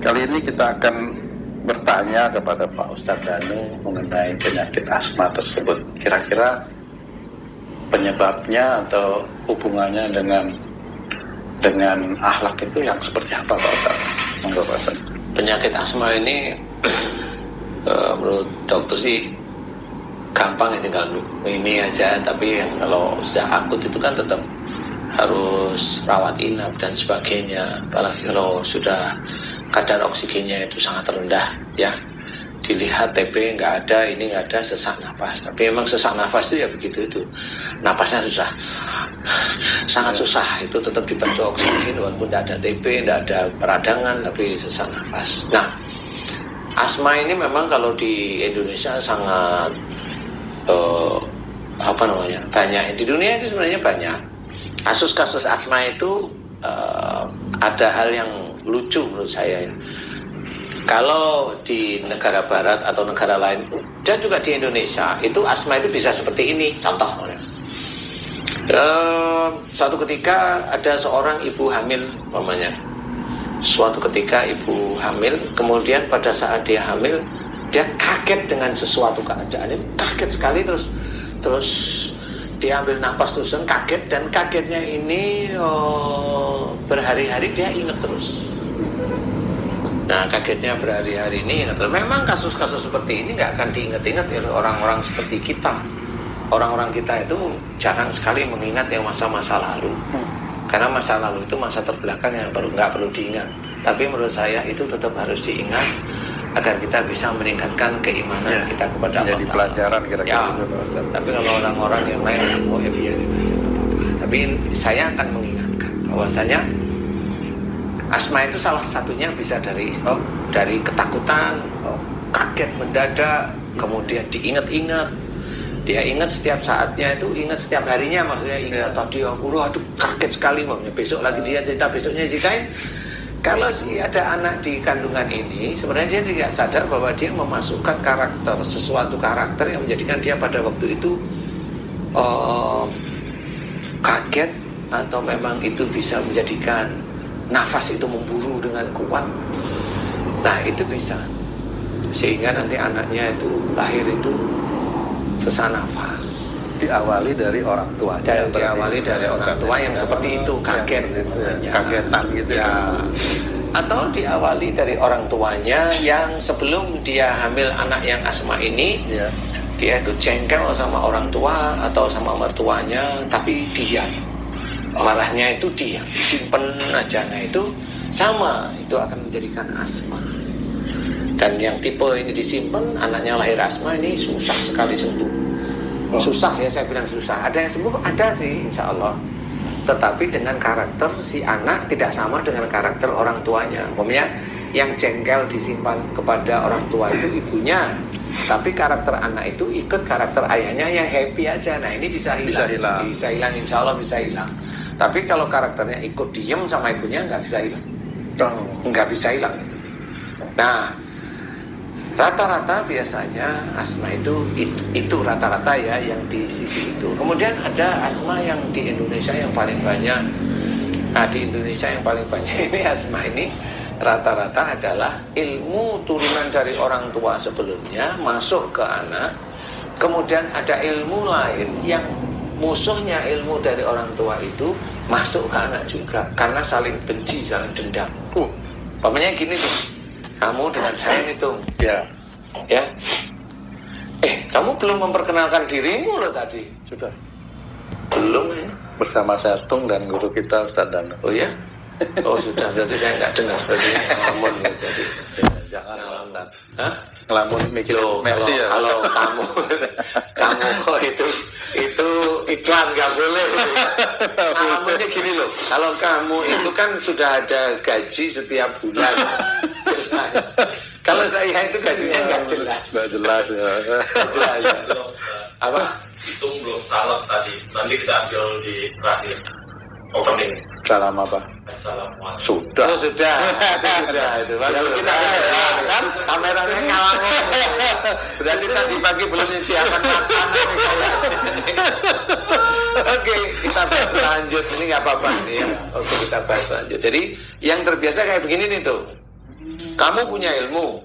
Kali ini kita akan bertanya kepada Pak Ustadz Danu mengenai penyakit asma tersebut. Kira-kira penyebabnya atau hubungannya dengan akhlak itu yang seperti apa, Pak Ustadz? Monggo, Pak Ustadz. Penyakit asma ini menurut dokter sih gampang ya, tinggal ini aja, tapi kalau sudah akut itu kan tetap harus rawat inap dan sebagainya. Apalagi kalau sudah kadar oksigennya itu sangat rendah ya, dilihat TB nggak ada, ini nggak ada, sesak nafas. Tapi memang sesak nafas itu ya begitu, itu napasnya susah, sangat susah. Itu tetap dibantu oksigen walaupun tidak ada TB, tidak ada peradangan, tapi sesak nafas. Nah, asma ini memang kalau di Indonesia sangat banyak. Di dunia itu sebenarnya banyak kasus-kasus asma itu. Ada hal yang lucu menurut saya ya. Kalau di negara barat atau negara lain dan juga di Indonesia itu asma itu bisa seperti ini. Contoh, suatu ketika ada seorang ibu hamil namanya. Suatu ketika ibu hamil, kemudian pada saat dia hamil dia kaget dengan sesuatu keadaan, kaget sekali, terus dia ambil napas terus, kaget, dan kagetnya ini berhari-hari dia ingat terus. Nah, kagetnya berhari-hari ini ingat terus. Memang kasus-kasus seperti ini nggak akan diingat-ingat oleh orang-orang seperti kita. Orang-orang kita itu jarang sekali mengingat yang masa-masa lalu. Karena masa lalu itu masa terbelakang yang nggak perlu diingat. Tapi menurut saya itu tetap harus diingat agar kita bisa meningkatkan keimanan kita kepada Allah. Jadi pelajaran kira-kira. Ya, tapi kalau orang-orang yang lain mau ya biarin aja. Tapi saya akan mengingatkan bahwasanya asma itu salah satunya bisa dari ketakutan, kaget mendadak, kemudian diingat-ingat. Dia ingat setiap saatnya itu, ingat setiap harinya, maksudnya ingat tadi aduh kaget sekali, besok lagi dia cerita, besoknya ceritain. Kalau ada anak di kandungan ini, sebenarnya dia tidak sadar bahwa dia memasukkan sesuatu karakter yang menjadikan dia pada waktu itu kaget, atau memang itu bisa menjadikan nafas itu memburu dengan kuat. Nah, itu bisa. Sehingga nanti anaknya itu lahir itu sesak nafas. Diawali dari orang tua. Diawali dari orang tua yang seperti itu, kaget, kagetan gitu ya. Atau diawali dari orang tuanya yang sebelum dia hamil anak yang asma ini, dia itu jengkel sama orang tua atau sama mertuanya, tapi diam. Marahnya itu diam, disimpan aja. Nah, itu sama, itu akan menjadikan asma. Dan yang tipe ini disimpan, anaknya lahir asma ini susah sekali sembuh. Susah ya, saya bilang susah. Ada yang sembuh, ada sih insya Allah. Tetapi dengan karakter si anak tidak sama dengan karakter orang tuanya. Umpamanya yang jengkel disimpan kepada orang tua itu ibunya, tapi karakter anak itu ikut karakter ayahnya yang happy aja. Nah, ini bisa hilang. Bisa hilang, insya Allah bisa hilang. Tapi kalau karakternya ikut diem sama ibunya, nggak bisa hilang. Nggak bisa hilang itu. Nah, rata-rata biasanya asma itu rata-rata ya yang di sisi itu. Kemudian ada asma yang di Indonesia yang paling banyak. Nah, di Indonesia yang paling banyak ini asma ini rata-rata adalah ilmu turunan dari orang tua sebelumnya masuk ke anak. Kemudian ada ilmu lain yang musuhnya ilmu dari orang tua itu masuk ke anak juga, karena saling benci, saling dendam. Umpamanya gini nih, kamu dengan saya itu, ya, kamu belum memperkenalkan dirimu loh tadi. Sudah. Belum ya? Bersama saya Tung dan guru kita Ustadz Danu. Oh ya? Oh sudah, berarti saya nggak dengar. Berarti ngelamun ya, jadi. Jangan ngelamun. Hah? Ngelamun mikir Mercy ya. Kalau kamu itu iklan nggak boleh. Ngelamunnya gini loh. Kalau kamu itu kan sudah ada gaji setiap bulan. Jelas. Kalau saya itu gajinya nggak jelas. Nggak jelas ya. Jelas ya. Apa? Hitung belum salam tadi. Nanti kita ambil di terakhir. Opening. Salam apa? Assalamualaikum. Sudah. Oh, sudah. Itu. Kalau kita kan kameranya ngalamin. Berarti tadi pagi belum nyediakan makanan. Oke, kita bahas lanjut. Ini nggak apa-apa nih ya. Oke, kita bahas lanjut. Jadi yang terbiasa kayak begini nih tuh. Kamu punya ilmu,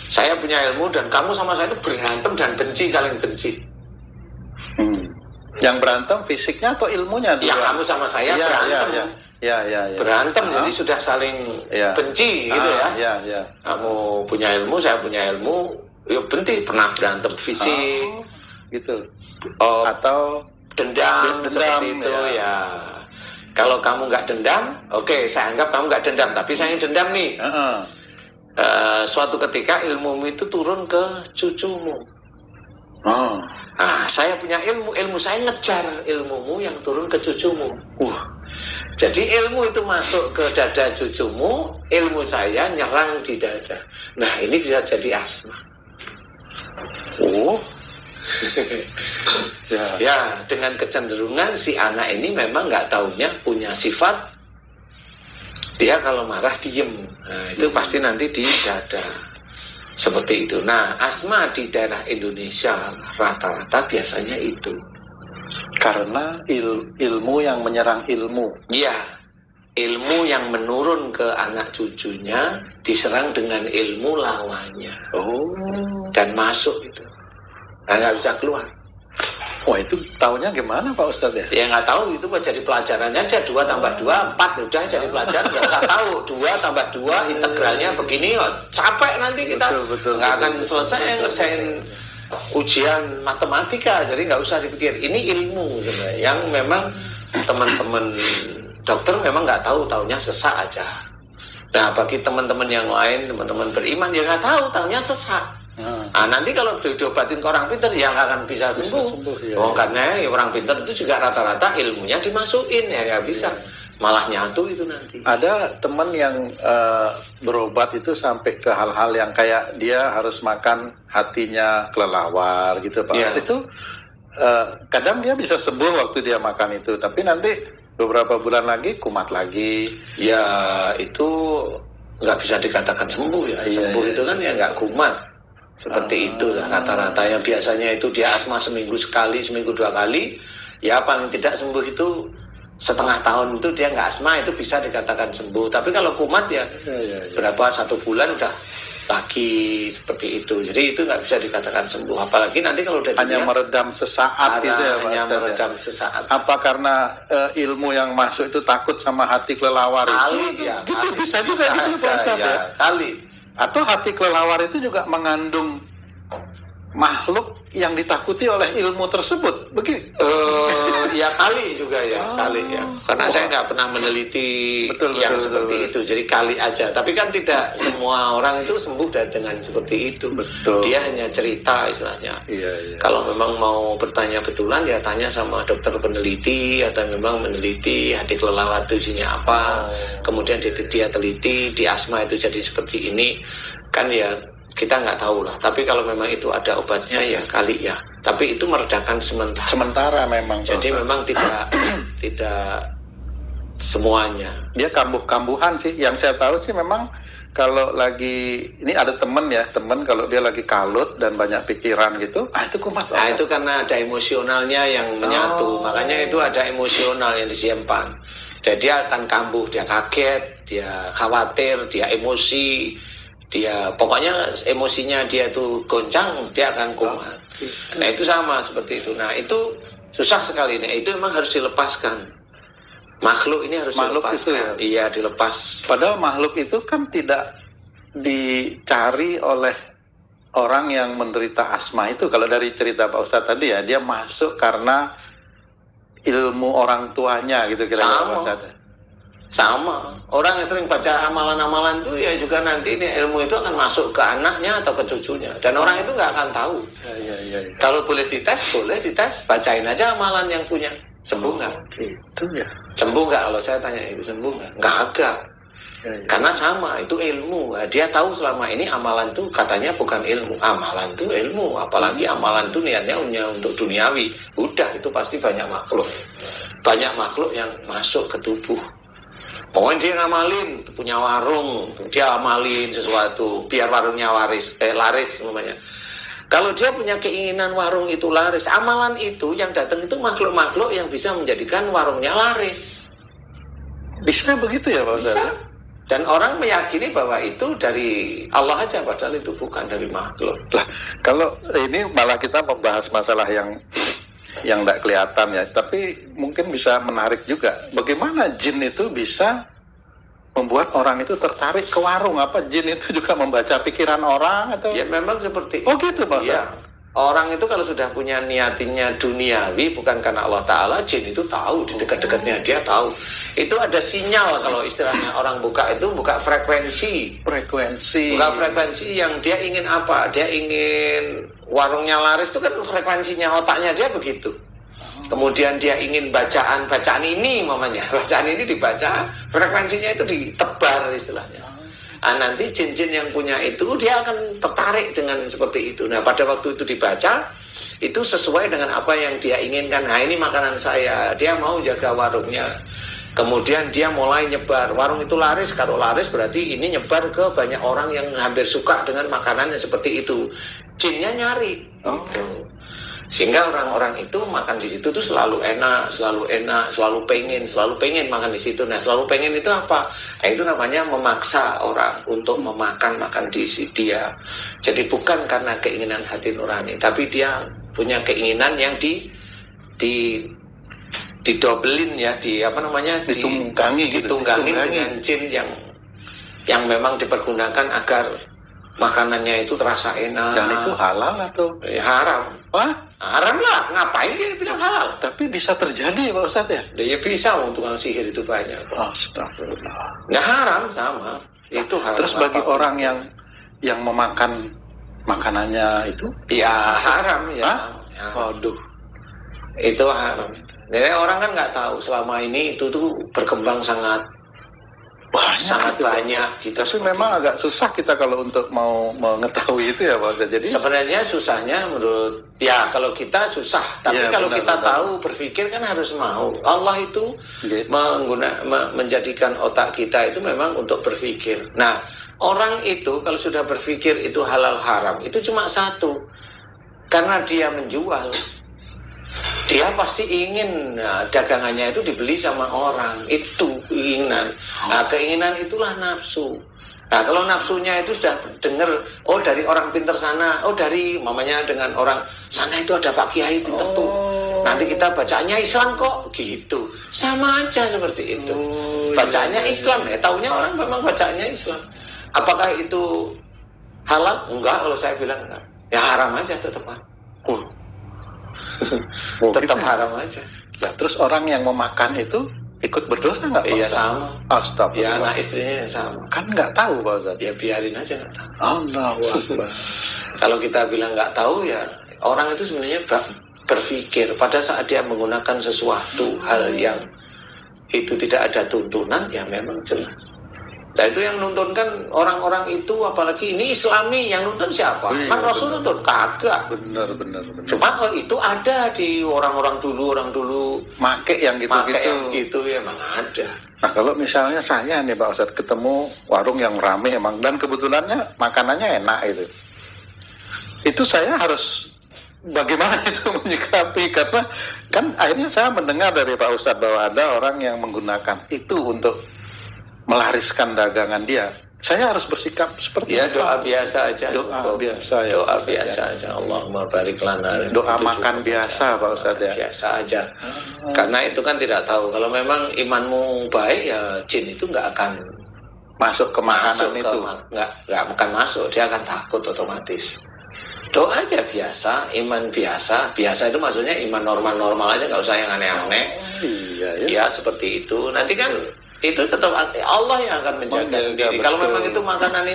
saya punya ilmu, dan kamu sama saya itu berantem dan benci, saling benci. Yang berantem fisiknya atau ilmunya? Ya kamu sama saya berantem. Ya. Berantem, jadi sudah saling benci gitu ya. Kamu punya ilmu, saya punya ilmu, yuk benci, pernah berantem fisik, gitu. Atau dendam seperti itu ya. Kalau kamu nggak dendam, oke, saya anggap kamu nggak dendam, tapi saya yang dendam nih. Suatu ketika ilmumu itu turun ke cucumu. Saya punya ilmu saya ngejar ilmumu yang turun ke cucumu. Jadi ilmu itu masuk ke dada cucumu, ilmu saya nyerang di dada. Nah, ini bisa jadi asma. Ya, dengan kecenderungan si anak ini memang nggak taunya punya sifat dia kalau marah diem. Nah, itu pasti nanti di dada. Seperti itu. Nah, asma di daerah Indonesia rata-rata biasanya itu. Karena ilmu yang menyerang ilmu. Iya. Ilmu yang menurun ke anak cucunya diserang dengan ilmu lawannya. Dan masuk itu. Nggak bisa keluar. Wah, itu taunya gimana Pak Ustadz ya? Ya nggak tahu, itu jadi pelajarannya aja 2 tambah 2 4 udah jadi pelajaran, nggak usah tahu 2 tambah 2 integralnya begini, capek nanti kita nggak akan selesai ngerjain ujian matematika, jadi nggak usah dipikir. Ini ilmu sebenarnya yang memang teman-teman dokter memang nggak tahu, taunya sesak aja. Nah, bagi teman-teman yang lain, teman-teman beriman ya nggak tahu, taunya sesak. Nanti kalau diobatin ke orang pintar ya nggak akan bisa sembuh. Karena ya, orang pintar itu juga rata-rata ilmunya dimasukin ya nggak bisa, malah nyatu itu nanti. Ada teman yang berobat itu sampai ke hal-hal yang kayak dia harus makan hatinya kelelawar gitu Pak. Itu kadang dia bisa sembuh waktu dia makan itu, tapi nanti beberapa bulan lagi kumat lagi. Ya itu nggak bisa dikatakan sembuh ya. Sembuh itu kan ya nggak kumat. Seperti itulah rata-rata yang biasanya itu dia asma seminggu sekali, seminggu 2 kali, ya paling tidak sembuh itu setengah tahun itu dia nggak asma, itu bisa dikatakan sembuh. Tapi kalau kumat ya berapa 1 bulan udah lagi seperti itu. Jadi itu nggak bisa dikatakan sembuh. Apalagi nanti kalau udah hanya meredam sesaat gitu ya Pak. Hanya meredam sesaat. Apa karena ilmu yang masuk itu takut sama hati kelelawar kali, itu? Ya, gitu kali. bisa juga gitu Pak Ustadz ya. Kali. Atau hati kelelawar itu juga mengandung makhluk yang ditakuti oleh ilmu tersebut, begitu? Ya kali juga ya, kali ya. Karena saya nggak pernah meneliti yang seperti itu, jadi kali aja. Tapi kan tidak semua orang itu sembuh dengan seperti itu. Dia hanya cerita istilahnya. Kalau memang mau bertanya betulan ya tanya sama dokter peneliti, atau memang meneliti hati kelelawar itu isinya apa. Kemudian dia teliti, di asma itu jadi seperti ini, kan ya. Kita nggak tahu lah, tapi kalau memang itu ada obatnya ya kali ya. Tapi itu meredakan sementara. Sementara memang. Jadi memang tidak semuanya. Dia kambuh-kambuhan sih. Yang saya tahu sih memang kalau lagi ini ada temen kalau dia lagi kalut dan banyak pikiran gitu, itu kumat. Itu karena ada emosionalnya yang menyatu. Makanya itu ada emosional yang disimpan. Jadi dia akan kambuh, dia kaget, dia khawatir, dia emosi. Dia pokoknya emosinya dia itu goncang, dia akan kumat. Nah itu sama seperti itu. Nah itu susah sekali. Nah itu memang harus dilepaskan. Makhluk ini harus dilepaskan. Iya dilepas. Padahal makhluk itu kan tidak dicari oleh orang yang menderita asma itu. Kalau dari cerita Pak Ustadz tadi ya, dia masuk karena ilmu orang tuanya gitu kira-kira Pak Ustadz. Sama, orang yang sering baca amalan-amalan itu ya juga nanti ini ilmu itu akan masuk ke anaknya atau ke cucunya, dan orang itu nggak akan tahu. Kalau boleh dites, bacain aja amalan yang punya. Sembuh nggak? Itu ya. Sembuh nggak? Kalau saya tanya itu sembuh nggak? Nggak ada. Karena sama, itu ilmu. Dia tahu selama ini amalan itu katanya bukan ilmu. Amalan itu ilmu, apalagi amalan itu niatnya untuk duniawi. Udah itu pasti banyak makhluk yang masuk ke tubuh. Pokoknya dia ngamalin, punya warung, dia amalin sesuatu, biar warungnya laris namanya. Kalau dia punya keinginan warung itu laris, amalan itu yang datang itu makhluk-makhluk yang bisa menjadikan warungnya laris. Bisa begitu ya Pak Ustadz? Bisa. Dan orang meyakini bahwa itu dari Allah aja, padahal itu bukan dari makhluk. Lah, kalau ini malah kita membahas masalah yang tidak kelihatan ya, tapi mungkin bisa menarik juga. Bagaimana jin itu bisa membuat orang itu tertarik ke warung? Apa jin itu juga membaca pikiran orang atau? Ya memang seperti Oh gitu Pak Ustaz? Ya. Orang itu kalau sudah punya niatinnya duniawi, bukan karena Allah Ta'ala, jin itu tahu, di dekat-dekatnya dia tahu. Itu ada sinyal, kalau istilahnya orang buka itu buka frekuensi. Buka frekuensi yang dia ingin apa? Dia ingin warungnya laris, itu kan frekuensinya otaknya dia begitu. Kemudian dia ingin bacaan ini mamanya, bacaan ini dibaca, frekuensinya itu ditebar istilahnya. Nah, nanti jin-jin yang punya itu dia akan tertarik dengan seperti itu. Nah, pada waktu itu dibaca, itu sesuai dengan apa yang dia inginkan. Nah, ini makanan saya, dia mau jaga warungnya. Kemudian dia mulai nyebar, warung itu laris, kalau laris berarti ini nyebar ke banyak orang yang hampir suka dengan makanan yang seperti itu. Jinnya nyari. Sehingga orang-orang itu makan di situ tuh selalu enak, selalu pengen makan di situ. Nah, selalu pengen itu apa? Nah, itu namanya memaksa orang untuk makan di dia. Jadi bukan karena keinginan hati nurani, tapi dia punya keinginan yang didobelin ya, ditunggangi dengan jin yang memang dipergunakan agar makanannya itu terasa enak. Dan itu halal atau? Ya, haram. Wah? Haram lah, ngapain dia bilang halal? Tapi bisa terjadi Pak Ustadz ya? Ya bisa, tukang sihir itu banyak. Astagfirullah. Nggak haram sama, itu haram. Terus bagi orang yang memakan makanannya itu? Ya haram ya. Sama. Waduh. Itu haram. Jadi orang kan nggak tahu selama ini itu tuh berkembang sangat banyak. Kita tapi memang agak susah kita kalau untuk mau mengetahui itu ya Pak Ustadz. Jadi sebenarnya susahnya menurut ya kalau kita susah, tapi ya, kalau kita tahu berpikir kan harus mau. Allah itu menjadikan otak kita itu memang untuk berpikir. Nah, orang itu kalau sudah berpikir itu halal haram itu cuma satu, karena dia menjual. Dia pasti ingin dagangannya itu dibeli sama orang. Itu keinginan. Nah, keinginan itulah nafsu. Nah, kalau nafsunya itu sudah dengar, oh dari orang pinter sana, oh dari mamanya dengan orang sana itu ada Pak Kiai pinter tuh. Nanti kita bacanya Islam kok, gitu. Sama aja seperti itu. Bacaannya Islam ya, taunya orang memang bacaannya Islam. Apakah itu halal? Enggak, kalau saya bilang enggak. Ya haram aja tetap. Tetap haram aja. Nah, terus orang yang memakan itu ikut berdosa nggak Pak Iya Ustaz? sama. Astagfirullah. Ya anak istrinya yang sama. Kan nggak tahu Pak Ustaz. Ya biarin aja nggak tahu. Allahu Akbar. Kalau kita bilang nggak tahu ya orang itu sebenarnya berpikir pada saat dia menggunakan sesuatu hal yang itu tidak ada tuntunan ya memang jelas. Nah itu yang nuntun kan orang-orang itu, apalagi ini Islami, yang nuntun siapa? Iya, kan Rasul nuntun kagak. Benar. Cuma itu ada di orang dulu make yang gitu ya memang ada. Nah kalau misalnya saya nih Pak Ustadz ketemu warung yang ramai emang dan kebetulannya makanannya enak itu saya harus bagaimana itu menyikapi, karena kan akhirnya saya mendengar dari Pak Ustadz bahwa ada orang yang menggunakan itu untuk melariskan dagangan dia. Saya harus bersikap seperti ya doa biasa aja. Doa biasa ya. Doa biasa aja. Allahumma barik lana. Doa makan biasa Pak Ustadz ya. Biasa aja. Karena itu kan tidak tahu. Kalau memang imanmu baik ya jin itu nggak akan masuk ke makanan itu. Nggak akan masuk. Dia akan takut otomatis. Doa aja biasa, iman biasa. Biasa itu maksudnya iman normal aja, nggak usah yang aneh-aneh. Iya ya. Ya seperti itu. Nanti kan itu tetap Allah yang akan menjaga sendiri. Kalau memang itu makanan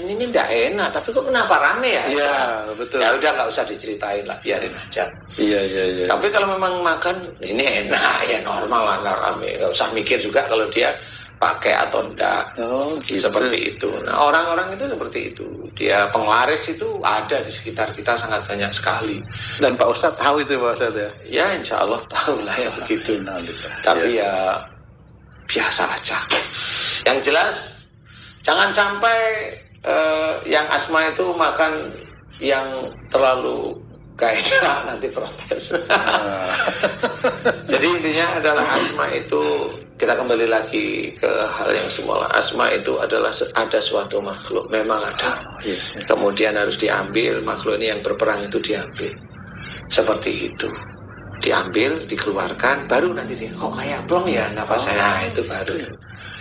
ini tidak enak, tapi kok kenapa rame ya? Iya, betul. Ya udah nggak usah diceritain lah, biarin aja. Iya. Tapi kalau memang makan ini enak ya normal lah rame, nggak usah mikir juga kalau dia pakai atau enggak. Oh, gitu. Seperti itu. Nah orang-orang itu seperti itu. Dia penglaris itu ada di sekitar kita sangat banyak sekali. Dan Pak Ustadz tahu itu Pak Ustadz ya? Ya insya Allah tahu lah ya begitu. Tapi ya biasa aja. Yang jelas jangan sampai yang asma itu makan yang terlalu Kayaknya nanti protes. Jadi intinya adalah asma itu, kita kembali lagi ke hal yang semula. Asma itu adalah ada suatu makhluk, memang ada. Kemudian harus diambil, makhluk ini yang berperang itu diambil. Seperti itu. Diambil, dikeluarkan, baru nanti dia, kok kayak plong ya nafas saya, itu baru.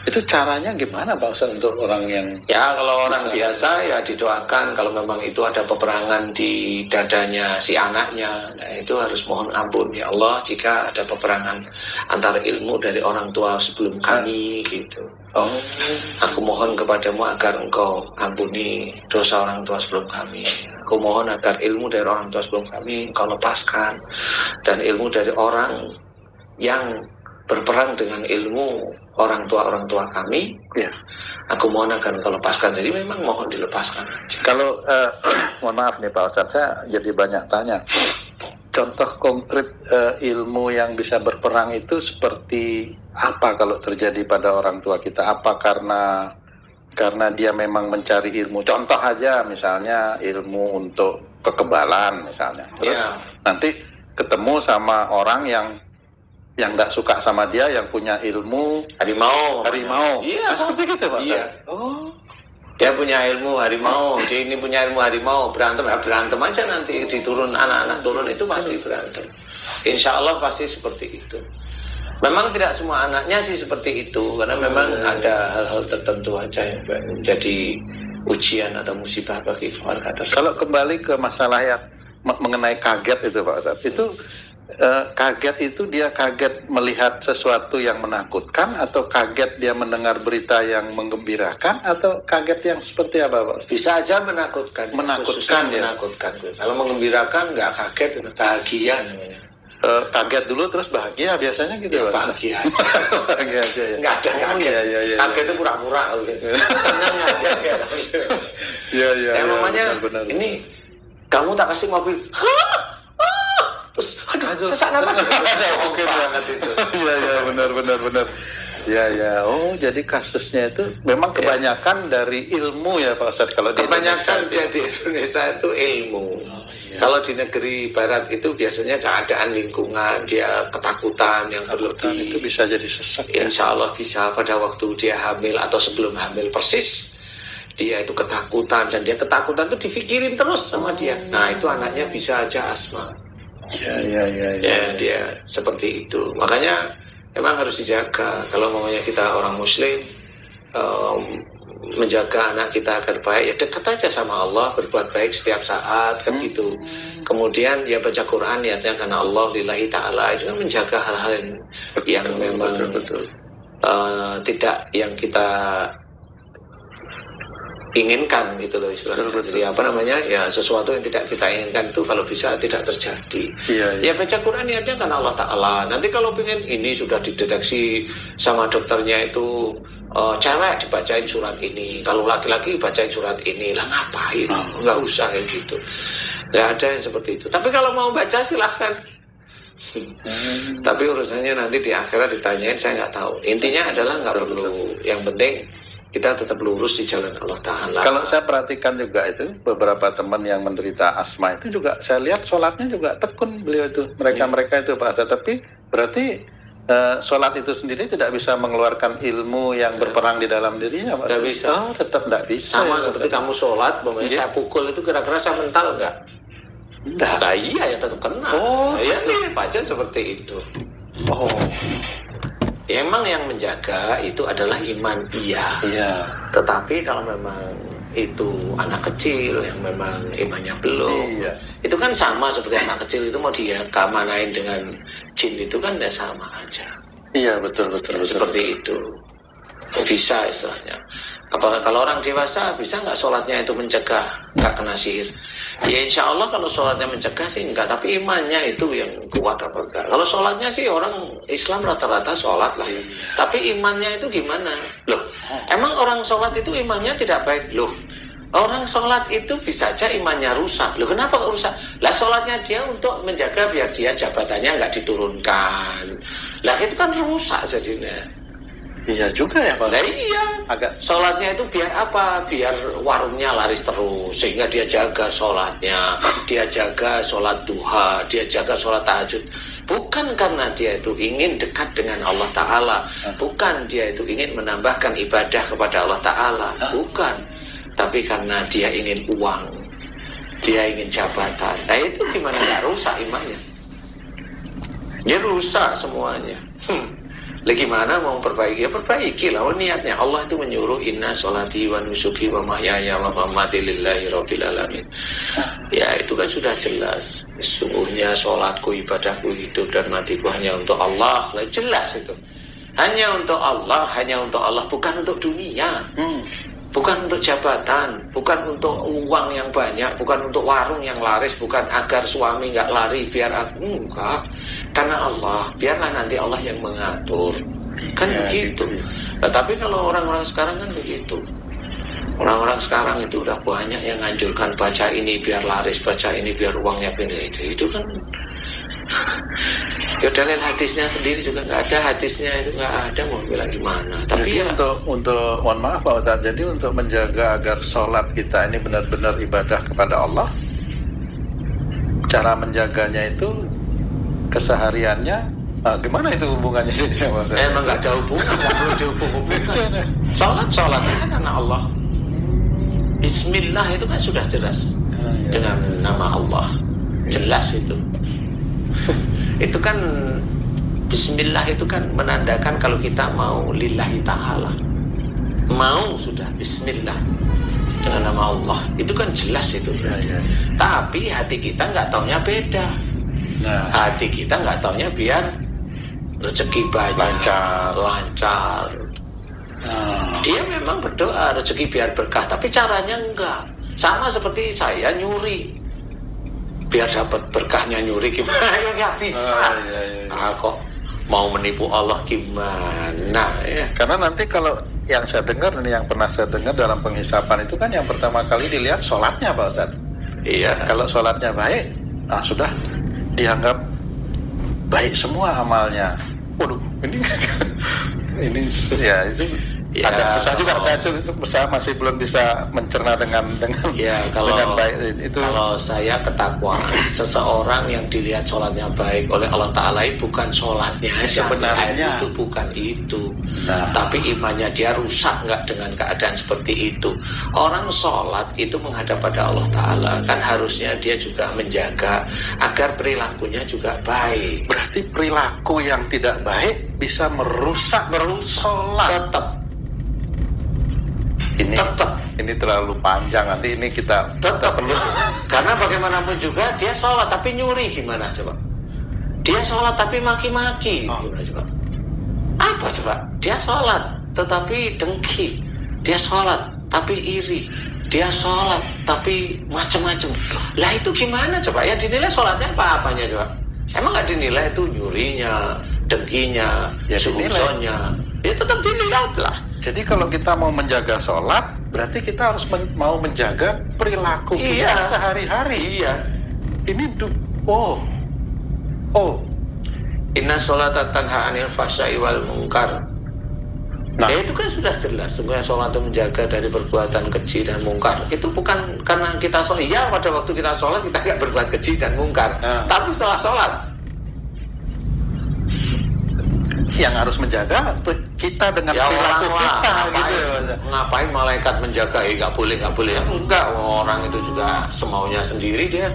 Itu caranya gimana Pak Ustaz untuk orang yang... Ya kalau orang biasa ya didoakan, kalau memang itu ada peperangan di dadanya si anaknya, nah itu harus mohon ampun ya Allah jika ada peperangan antara ilmu dari orang tua sebelum kami gitu. Aku mohon kepadamu agar engkau ampuni dosa orang tua sebelum kami. Aku mohon agar ilmu dari orang tua sebelum kami engkau lepaskan, dan ilmu dari orang yang berperang dengan ilmu orang tua kami, ya, aku mohon agar engkau lepaskan. Jadi memang mohon dilepaskan aja. Kalau mohon maaf nih Pak Ustadz, saya jadi banyak tanya. Contoh konkret ilmu yang bisa berperang itu seperti apa kalau terjadi pada orang tua kita? Apa karena dia memang mencari ilmu? Contoh aja misalnya ilmu untuk kekebalan misalnya. Terus nanti ketemu sama orang yang nggak suka sama dia, yang punya ilmu harimau. Iya, seperti gitu Pak. Iya. Dia punya ilmu harimau, dia ini punya ilmu harimau, berantem aja nanti diturun anak-anak turun itu pasti berantem. Insya Allah pasti seperti itu. Memang tidak semua anaknya sih seperti itu, karena memang ada hal-hal tertentu aja yang menjadi ujian atau musibah bagi keluarga tersebut. Kalau kembali ke masalah yang mengenai kaget itu Pak Ustadz, itu kaget itu dia kaget melihat sesuatu yang menakutkan, atau kaget dia mendengar berita yang menggembirakan, atau kaget yang seperti apa Pak? Bisa aja menakutkan ya. Menakutkan. Kalau menggembirakan nggak kaget, bahagia namanya. Kaget dulu terus bahagia biasanya gitu ya, bahagia aja ya. Nggak ada kaget. Kaget itu pura-pura senang aja ya. Namanya benar. Ini kamu tak kasih mobil, terus aduh sesak napas. Oke banget itu. Iya benar. Ya. Oh, jadi kasusnya itu memang kebanyakan dari ilmu ya Pak Ustadz. Kalau kebanyakan di Indonesia itu ilmu. Kalau di negeri barat itu biasanya keadaan lingkungan, dia ketakutan yang berlebih. Itu bisa jadi sesak. Insya Allah bisa. Pada waktu dia hamil atau sebelum hamil persis, dia itu ketakutan, dan dia ketakutan itu dipikirin terus sama dia. Nah itu anaknya bisa aja asma. Ya, dia seperti itu. Makanya memang harus dijaga. Kalau namanya kita orang muslim, menjaga anak kita agar baik, ya dekat aja sama Allah, berbuat baik setiap saat kan gitu. Kemudian ya baca Quran niatnya karena Allah lillahi ta'ala, itu kan menjaga hal-hal yang memang betul. Tidak yang kita inginkan gitu loh istilahnya. Jadi apa namanya, ya sesuatu yang tidak kita inginkan itu kalau bisa tidak terjadi. Ya baca Quran niatnya karena Allah Ta'ala. Nanti kalau pengen ini sudah dideteksi sama dokternya itu cewek dibacain surat ini, kalau laki-laki bacain surat ini, lah ngapain? Nggak usah kayak gitu. Nggak ada yang seperti itu. Tapi kalau mau baca silahkan. Tapi urusannya nanti di akhirat ditanyain, saya nggak tahu. Intinya adalah nggak perlu. Yang penting kita tetap lurus di jalan Allah Ta'ala. Kalau saya perhatikan juga itu, beberapa teman yang menderita asma itu juga, saya lihat sholatnya juga tekun beliau itu. Mereka itu Pak Ustadz. Tapi berarti sholat itu sendiri tidak bisa mengeluarkan ilmu yang berperang di dalam dirinya Pak? Tidak bisa. Tetap tidak bisa. Sama ya, seperti kamu sholat, saya pukul itu kira-kira saya mental enggak? Enggak. Nah, iya ya tetap kena. Ya baca seperti itu. Ya, emang yang menjaga itu adalah iman, iya. Tetapi kalau memang itu anak kecil yang memang imannya belum, itu kan sama seperti anak kecil itu mau dia kamanain dengan jin itu kan ya sama aja. Iya betul. Seperti itu bisa istilahnya. Apalagi kalau orang dewasa bisa nggak sholatnya itu mencegah, nggak kena sihir? Ya insya Allah kalau sholatnya mencegah sih enggak, tapi imannya itu yang kuat apa enggak. Kalau sholatnya sih orang Islam rata-rata sholat lah, tapi imannya itu gimana? Loh, emang orang sholat itu imannya tidak baik? Loh, orang sholat itu bisa aja imannya rusak. Loh, kenapa kok rusak? Lah sholatnya dia untuk menjaga biar dia jabatannya nggak diturunkan. Lah itu kan rusak jadinya. Iya juga ya Pak. Nah iya, Agak sholatnya itu biar apa? Biar warungnya laris terus, sehingga dia jaga sholatnya, dia jaga sholat duha, dia jaga sholat tahajud. Bukan karena dia itu ingin dekat dengan Allah Ta'ala, bukan dia itu ingin menambahkan ibadah kepada Allah Ta'ala, bukan. Tapi karena dia ingin uang, dia ingin jabatan. Nah itu gimana nggak rusak imannya? Dia rusak semuanya. Lagi gimana mau perbaiki? Ya perbaiki lah niatnya. Allah itu menyuruh inna sholati wa nusuki wa mahyaya wa mamati lillahi rabbil alamin. Ya itu kan sudah jelas. Sesungguhnya sholatku, ibadahku, hidup dan matiku hanya untuk Allah. Lah jelas itu. Hanya untuk Allah, bukan untuk dunia. Bukan untuk jabatan, bukan untuk uang yang banyak, bukan untuk warung yang laris, bukan agar suami nggak lari biar aku enggak. Karena Allah, biarlah nanti Allah yang mengatur. Kan ya, begitu. Nah, tapi kalau orang-orang sekarang kan begitu. Orang-orang sekarang itu udah banyak yang nganjurkan baca ini biar laris, baca ini biar uangnya pindah. Itu kan ya dalil hadisnya sendiri juga nggak ada, hadisnya itu nggak ada, mau bilang gimana. Tapi jadi ya, untuk mohon maaf Pak Ustadz, jadi untuk menjaga agar sholat kita ini benar-benar ibadah kepada Allah, cara menjaganya itu kesehariannya gimana itu hubungannya sih sama saya? Emang nggak ada hubungan, nggak perlu dihubung-hubungkan. Sholat aja karena Allah. Bismillah itu kan sudah jelas dengan nama Allah, jelas itu. Itu kan Bismillah itu kan menandakan kalau kita mau lillahi ta'ala, mau sudah Bismillah dengan nama Allah, itu kan jelas itu. Tapi hati kita nggak taunya beda. Hati kita nggak taunya biar rezeki banyak, lancar. Dia memang berdoa rezeki biar berkah, tapi caranya enggak. Sama seperti saya nyuri biar dapat berkahnya, nyuri gimana? Ya nggak bisa. Kok mau menipu Allah gimana ya? Karena nanti kalau yang saya dengar dan yang pernah saya dengar dalam penghisapan itu kan yang pertama kali dilihat sholatnya Pak Ustadz. Iya. Kalau sholatnya baik, sudah dianggap baik semua amalnya. Waduh, ini ya itu ya, agak susah juga. Saya masih belum bisa mencerna dengan baik itu. Kalau saya ketakwaan seseorang yang dilihat sholatnya baik oleh Allah Ta'ala, bukan sholatnya sebenarnya itu bukan itu, tapi imannya dia rusak nggak dengan keadaan seperti itu. Orang sholat itu menghadap pada Allah Ta'ala, kan harusnya dia juga menjaga agar perilakunya juga baik. Berarti perilaku yang tidak baik bisa merusak sholat. Ini terlalu panjang, nanti ini kita tetap perlu. Karena bagaimanapun juga dia sholat tapi nyuri, gimana coba? Dia sholat tapi maki-maki, gimana coba? Apa coba? Dia sholat tetapi dengki, dia sholat tapi iri, dia sholat tapi macam-macam. Lah itu gimana coba? Ya dinilai sholatnya apa-apanya coba? Emang nggak dinilai itu nyurinya, dengkinya, suudzonnya? Ya tetap dinilai lah. Jadi kalau kita mau menjaga sholat, berarti kita harus mau menjaga perilaku kita sehari-hari. Iya. Ini Inna sholata tanha anil fahsya'i wal munkar. Itu kan sudah jelas. Sebenarnya sholat itu menjaga dari perbuatan keji dan mungkar. Itu bukan karena kita sholat. Ya pada waktu kita sholat kita nggak berbuat keji dan mungkar. Tapi setelah sholat, yang harus menjaga kita dengan perilaku kita gitu. Ngapain malaikat menjaga? Nggak boleh. Enggak, orang itu juga semaunya sendiri dia.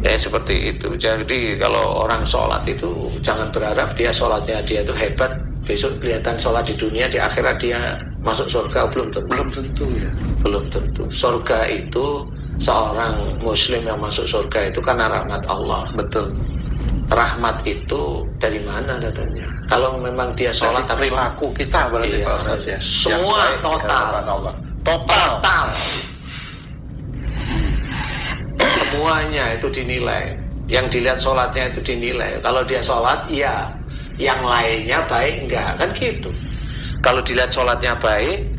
Ya seperti itu. Jadi kalau orang sholat itu jangan berharap dia sholatnya dia itu hebat, besok kelihatan sholat di dunia, di akhirat dia masuk surga. Belum tentu ya. Belum tentu. Surga itu seorang muslim yang masuk surga itu karena rahmat Allah. Betul. Rahmat itu dari mana datangnya? Kalau memang dia sholat tapi perilaku kita berarti ya. Semua total. Semuanya itu dinilai. Yang dilihat sholatnya itu dinilai. Kalau dia sholat, iya. Yang lainnya baik enggak, kan gitu. Kalau dilihat sholatnya baik,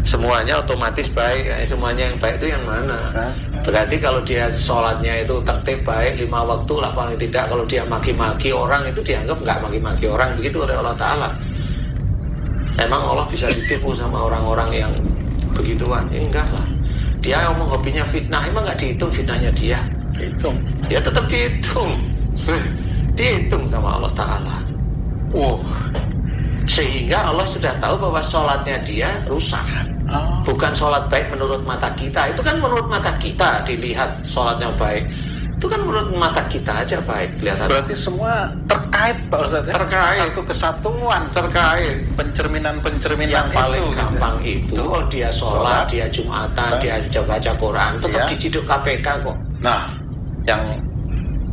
semuanya otomatis baik. Semuanya yang baik itu yang mana? Berarti kalau dia sholatnya itu tertib baik 5 waktu lah paling tidak. Kalau dia maki-maki orang itu dianggap nggak maki-maki orang, begitu oleh Allah Ta'ala. Emang Allah bisa ditipu sama orang-orang yang begituan? Enggak lah. Dia ngomong hobinya fitnah, emang nggak dihitung fitnahnya dia? Hitung. Ya tetap dihitung. Dihitung sama Allah Ta'ala. Sehingga Allah sudah tahu bahwa sholatnya dia rusak. Bukan sholat baik menurut mata kita. Itu kan menurut mata kita dilihat sholatnya baik. Itu kan menurut mata kita aja baik. Lihat. Berarti semua terkait Pak Ustadz ya? Terkait. Satu kesatuan. Terkait. Pencerminan Yang paling itu, gampang itu, oh dia sholat, dia Jumatan, dia baca Quran, tetap diciduk KPK kok. Nah, yang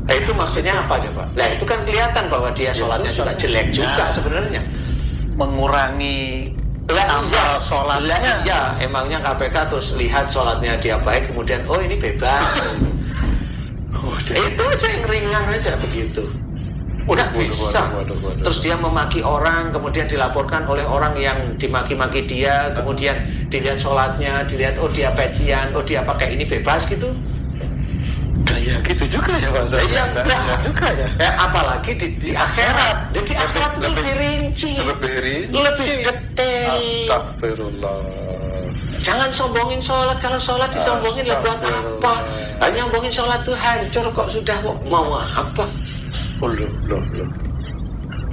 itu maksudnya apa coba? Nah itu kan kelihatan bahwa dia sholatnya juga jelek juga sebenarnya. Mengurangi amal sholatnya. Iya, emangnya KPK terus lihat sholatnya dia baik, kemudian oh ini bebas. Itu aja yang ringan aja begitu. Udah bisa. Terus dia memaki orang, kemudian dilaporkan oleh orang yang dimaki-maki dia, kemudian dilihat sholatnya, dilihat oh dia pecian, oh dia pakai ini bebas gitu. Kayak gitu juga ya Pak Ustadz. Iya, juga ya. Apalagi di akhirat. Di akhirat lebih rinci, lebih detail. Astagfirullah. Jangan sombongin sholat. Kalau sholat disombongin lah buat apa? Hanya sombongin sholat tuh hancur kok sudah kok mau apa? Loh.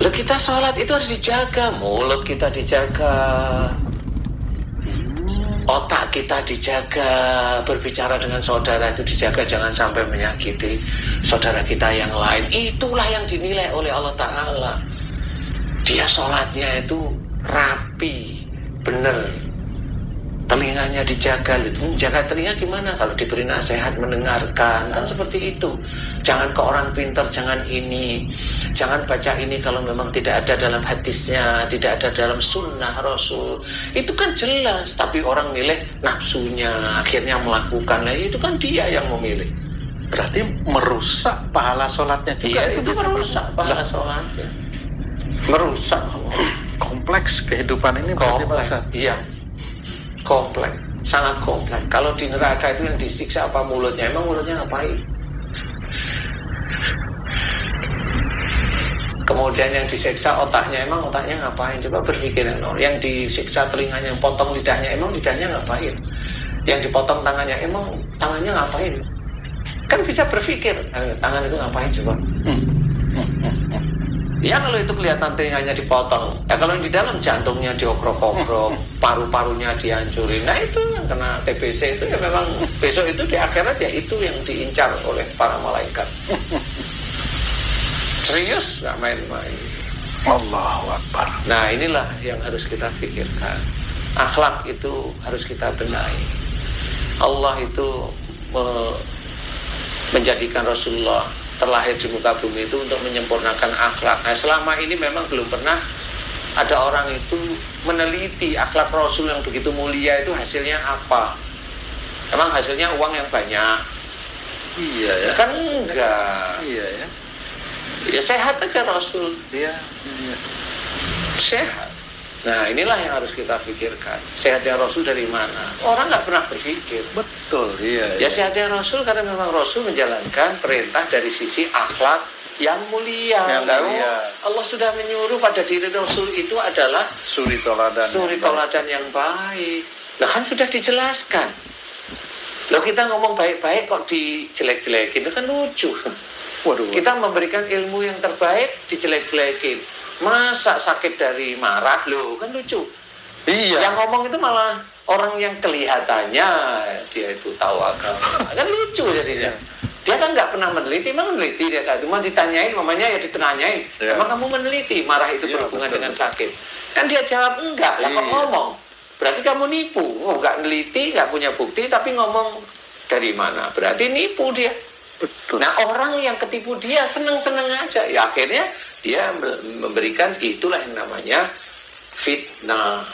Loh kita sholat itu harus dijaga, mulut kita dijaga, otak kita dijaga, berbicara dengan saudara itu dijaga, jangan sampai menyakiti saudara kita yang lain. Itulah yang dinilai oleh Allah Ta'ala. Dia sholatnya itu rapi, bener. Telinganya dijaga, menjaga telinga gimana? Kalau diberi nasihat mendengarkan, kan seperti itu. Jangan ke orang pintar, jangan ini, jangan baca ini kalau memang tidak ada dalam hadisnya, tidak ada dalam sunnah Rasul. Itu kan jelas, tapi orang milih nafsunya, akhirnya melakukan. Nah, itu kan dia yang memilih. Berarti merusak pahala sholatnya juga. Iya, itu merusak pahala sholatnya. Merusak. Kompleks kehidupan ini. Kompleks. Iya. Kompleks, sangat kompleks. Kalau di neraka itu yang disiksa apa mulutnya? Emang mulutnya ngapain? Kemudian yang disiksa otaknya, emang otaknya ngapain? Coba berpikir. Yang disiksa telinganya, potong lidahnya, emang lidahnya ngapain? Yang dipotong tangannya, emang tangannya ngapain? Kan bisa berpikir, tangan itu ngapain coba? Ya kalau itu kelihatan telinganya dipotong. Ya kalau yang di dalam jantungnya diokrok-okrok, paru-parunya dihancurin. Nah itu yang kena TBC itu ya memang besok itu di akhirat ya itu yang diincar oleh para malaikat. Serius, nggak main-main. Allahu Akbar. Nah inilah yang harus kita pikirkan. Akhlak itu harus kita benahi. Allah itu menjadikan Rasulullah terlahir di muka bumi itu untuk menyempurnakan akhlak. Nah selama ini memang belum pernah ada orang itu meneliti akhlak Rasul yang begitu mulia itu hasilnya apa. Emang hasilnya uang yang banyak? Iya ya. Kan enggak. Iya ya. Ya sehat aja Rasul. Iya. Sehat. Nah inilah yang harus kita pikirkan. Sehatnya Rasul dari mana? Orang nggak pernah berpikir. Betul, iya. Ya sehatnya Rasul karena memang Rasul menjalankan perintah dari sisi akhlak yang mulia. Allah sudah menyuruh pada diri Rasul itu adalah suri toladan yang baik. Lah kan sudah dijelaskan. Loh kita ngomong baik-baik kok dijelek-jelekin, itu kan lucu. Waduh. Kita memberikan ilmu yang terbaik dijelek-jelekin. Masa sakit dari marah, loh kan lucu. Iya. Yang ngomong itu malah orang yang kelihatannya dia itu tahu agama. Kan lucu jadinya. Dia kan nggak pernah meneliti, emang meneliti dia saat itu. Mau ditanyain, mamanya ya ditanyain. Ya. Emang kamu meneliti marah itu berhubungan dengan sakit? Kan dia jawab enggak, lah kok ngomong. Berarti kamu nipu. Oh, nggak neliti, nggak punya bukti, tapi ngomong dari mana? Berarti nipu dia. Betul. Nah orang yang ketipu dia seneng-seneng aja. Ya akhirnya dia memberikan itulah yang namanya fitnah.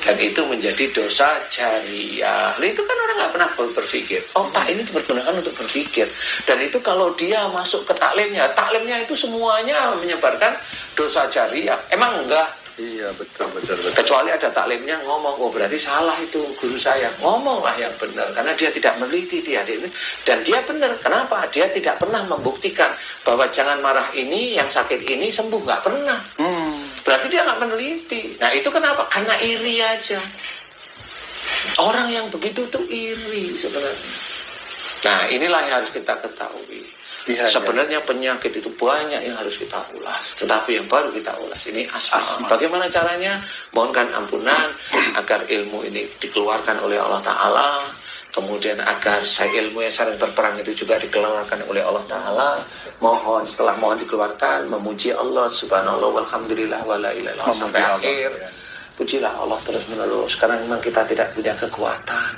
Dan itu menjadi dosa jariah. Nah itu kan orang nggak pernah berpikir. Otak ini dipergunakan untuk berpikir. Dan itu kalau dia masuk ke taklimnya itu semuanya menyebarkan dosa jariah. Emang enggak? Iya betul. Kecuali ada taklimnya ngomong, oh berarti salah itu guru saya. Ngomonglah yang benar, karena dia tidak meneliti dia ini. Dan dia benar, kenapa? Dia tidak pernah membuktikan bahwa jangan marah ini, yang sakit ini sembuh, nggak pernah. Berarti dia nggak meneliti. Nah itu kenapa? Karena iri aja. Orang yang begitu tuh iri sebenarnya. Nah inilah yang harus kita ketahui. Iya, Sebenarnya penyakit itu banyak yang harus kita ulas, tetapi yang baru kita ulas ini asma. Bagaimana caranya? Mohonkan ampunan agar ilmu ini dikeluarkan oleh Allah Ta'ala, kemudian agar ilmu yang saling berperang itu juga dikeluarkan oleh Allah Ta'ala. Mohon, setelah mohon dikeluarkan, memuji Allah subhanallah walhamdulillah wala ilaha illallah sampai akhir. Pujilah Allah terus menerus, karena memang kita tidak punya kekuatan.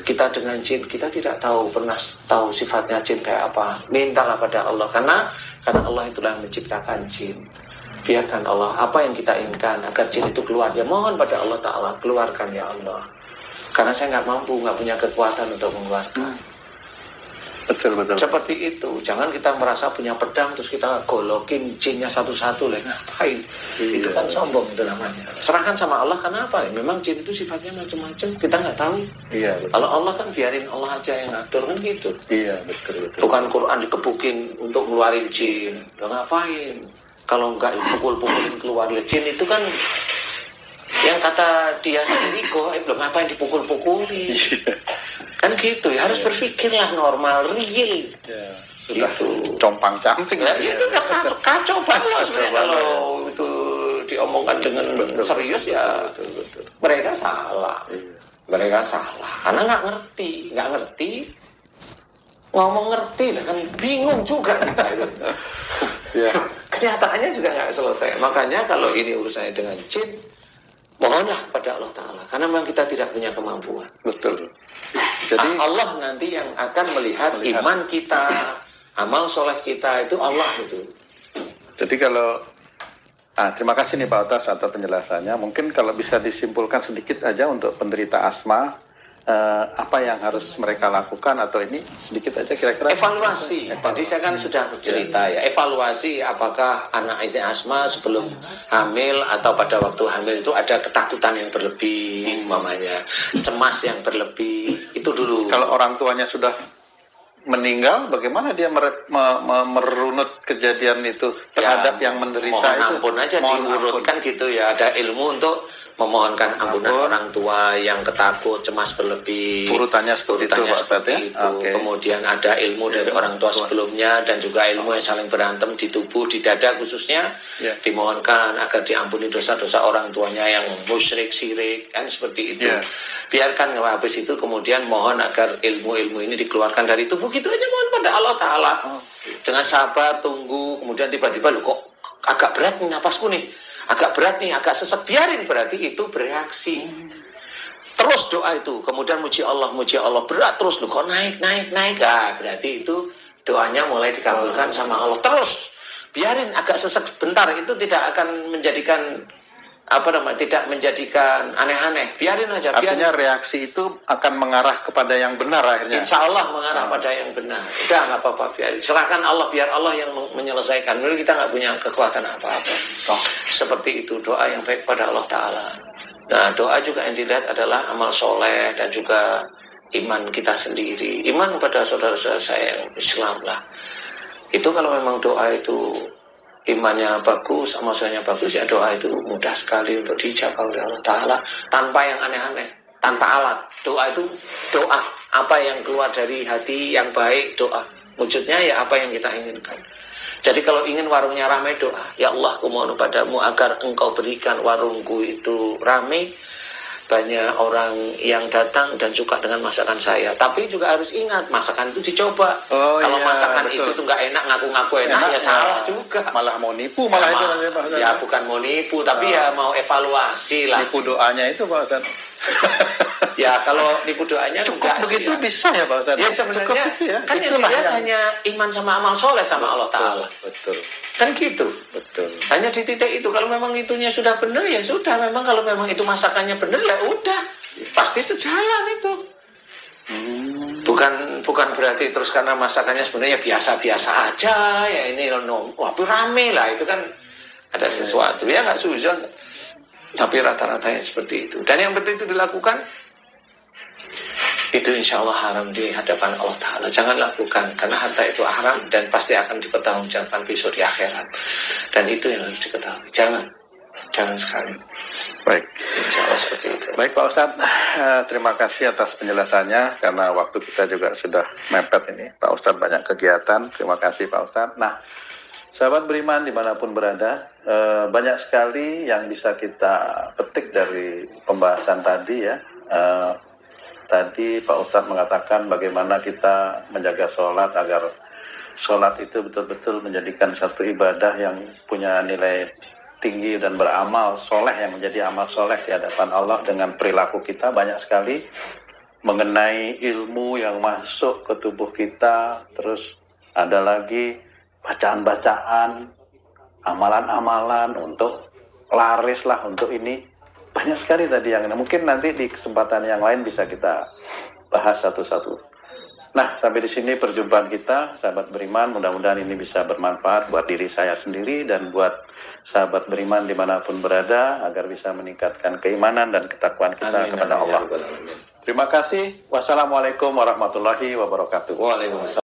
Kita dengan jin, kita tidak pernah tahu sifatnya jin kayak apa. Mintalah pada Allah, karena Allah itulah yang menciptakan jin. Biarkan Allah, apa yang kita inginkan agar jin itu keluar, ya mohon pada Allah Ta'ala, keluarkan ya Allah. Karena saya nggak mampu, nggak punya kekuatan untuk mengeluarkan. Betul. Seperti itu. Jangan kita merasa punya pedang terus kita golokin jinnya satu-satu lah. Ngapain? Itu kan sombong itu namanya. Serahkan sama Allah, kenapa? Memang jin itu sifatnya macam-macam. Kita nggak tahu. Iya, betul. Kalau Allah kan biarin Allah aja yang ngatur kan gitu. Iya, betul. Bukan Quran dikebukin untuk ngeluarin jin. Lo ngapain? Kalau nggak dipukul-pukulin keluar jin itu kan yang kata dia sendiri goib, belum ngapain dipukul-pukulin. Kan gitu ya, harus berpikirlah normal, real. Sudah gitu. compang-camping. Nah, itu udah kacau balau sebenarnya kalau itu diomongkan dengan serius ya. Betul. Mereka salah. Mereka salah karena nggak ngerti. Ngomong ngerti lah kan bingung juga. Kenyataannya juga nggak selesai. Makanya kalau ini urusannya dengan jin, mohonlah pada Allah Ta'ala, karena memang kita tidak punya kemampuan. Betul. Jadi Allah nanti yang akan melihat iman kita, amal soleh kita, itu Allah itu. Jadi kalau terima kasih nih Pak Otas atas penjelasannya. Mungkin kalau bisa disimpulkan sedikit aja untuk penderita asma, apa yang harus mereka lakukan, atau ini sedikit aja kira-kira evaluasi. Tadi saya kan sudah bercerita ya, evaluasi apakah anak ini asma sebelum hamil atau pada waktu hamil itu ada ketakutan yang berlebih, mamanya cemas yang berlebih, itu dulu. Kalau orang tuanya sudah meninggal, bagaimana dia merunut kejadian itu terhadap yang menderita mohon itu? Ampun aja diurutkan gitu ya. Ada ilmu untuk memohonkan ampunan orang tua yang ketakut, cemas berlebih. Urutannya seperti itu, Pak Ustadz ya? Okay. Kemudian ada ilmu dari orang tua sebelumnya dan juga ilmu yang saling berantem di tubuh, di dada khususnya. Dimohonkan agar diampuni dosa-dosa orang tuanya yang musyrik, syirik, kan seperti itu. Biarkan habis itu kemudian mohon agar ilmu-ilmu ini dikeluarkan dari tubuh, gitu aja mohon pada Allah Ta'ala. Dengan sabar, tunggu, kemudian tiba-tiba loh kok agak berat nih napasku nih, agak berat nih, agak sesek, biarin, berarti itu bereaksi. Terus doa itu, kemudian muji Allah, berat terus loh kok naik, berarti itu doanya mulai dikabulkan sama Allah. Terus biarin agak sesek bentar, itu tidak akan menjadikan tidak menjadikan aneh-aneh, biarin aja. Artinya reaksi itu akan mengarah kepada yang benar akhirnya. Insya Allah mengarah pada yang benar. Udah nggak apa-apa, biarin. Serahkan Allah, biar Allah yang menyelesaikan. Dulu kita nggak punya kekuatan apa-apa. Seperti itu doa yang baik pada Allah Ta'ala. Nah doa juga yang dilihat adalah amal soleh dan juga iman kita sendiri. Iman kepada saudara-saudara saya yang Islam lah. Itu kalau memang doa itu imannya bagus, amalnya bagus, ya doa itu mudah sekali untuk dijawab oleh Allah Ta'ala tanpa yang aneh-aneh, tanpa alat. Doa itu doa, apa yang keluar dari hati yang baik, doa. Wujudnya ya apa yang kita inginkan. Jadi kalau ingin warungnya ramai, doa, ya Allah, aku mohon padamu agar engkau berikan warungku itu ramai, banyak orang yang datang dan suka dengan masakan saya. Tapi juga harus ingat, masakan itu dicoba. Kalau masakan betul. Itu tuh nggak enak, ngaku-ngaku enak, ya salah juga. Malah mau nipu, malah itu nanti Pak Ustadz. Ya bukan mau nipu, tapi ya mau evaluasi lah. Nipu doanya itu Pak Ustadz. Ya kalau nipu doanya cukup begitu ya. Bisa ya Pak Ustadz? Ya sebenarnya itu ya. Kan yang dilihat hanya iman sama amal soleh sama Allah Ta'ala. Betul. Kan gitu. Betul. Hanya di titik itu. Kalau memang itunya sudah benar, ya sudah. Memang kalau memang itu masakannya benar, ya udah. Pasti sejalan itu. Bukan berarti terus karena masakannya sebenarnya biasa-biasa aja. Ya ini tapi rame lah. Itu kan ada sesuatu. Ya nggak suzon. Tapi rata-ratanya seperti itu. Dan yang penting itu dilakukan, itu insya Allah haram di hadapan Allah Ta'ala. Jangan lakukan, karena harta itu haram dan pasti akan dipertanggungjawabkan besok di akhirat. Dan itu yang harus diketahui. Jangan. Jangan sekali. Baik. Insya Allah seperti itu. Baik Pak Ustadz, terima kasih atas penjelasannya karena waktu kita juga sudah mepet ini. Pak Ustadz banyak kegiatan, terima kasih Pak Ustadz. Nah, sahabat beriman dimanapun berada, banyak sekali yang bisa kita petik dari pembahasan tadi ya. Tadi Pak Ustadz mengatakan bagaimana kita menjaga sholat agar sholat itu betul-betul menjadikan satu ibadah yang punya nilai tinggi dan beramal soleh, yang menjadi amal soleh di hadapan Allah dengan perilaku kita. Banyak sekali mengenai ilmu yang masuk ke tubuh kita, terus ada lagi bacaan-bacaan, amalan-amalan untuk laris lah, untuk ini. Banyak sekali tadi yang mungkin nanti di kesempatan yang lain bisa kita bahas satu-satu. Nah, sampai di sini perjumpaan kita, sahabat beriman. Mudah-mudahan ini bisa bermanfaat buat diri saya sendiri dan buat sahabat beriman dimanapun berada, agar bisa meningkatkan keimanan dan ketakwaan kita kepada Allah. Terima kasih. Wassalamualaikum warahmatullahi wabarakatuh. Waalaikumsalam.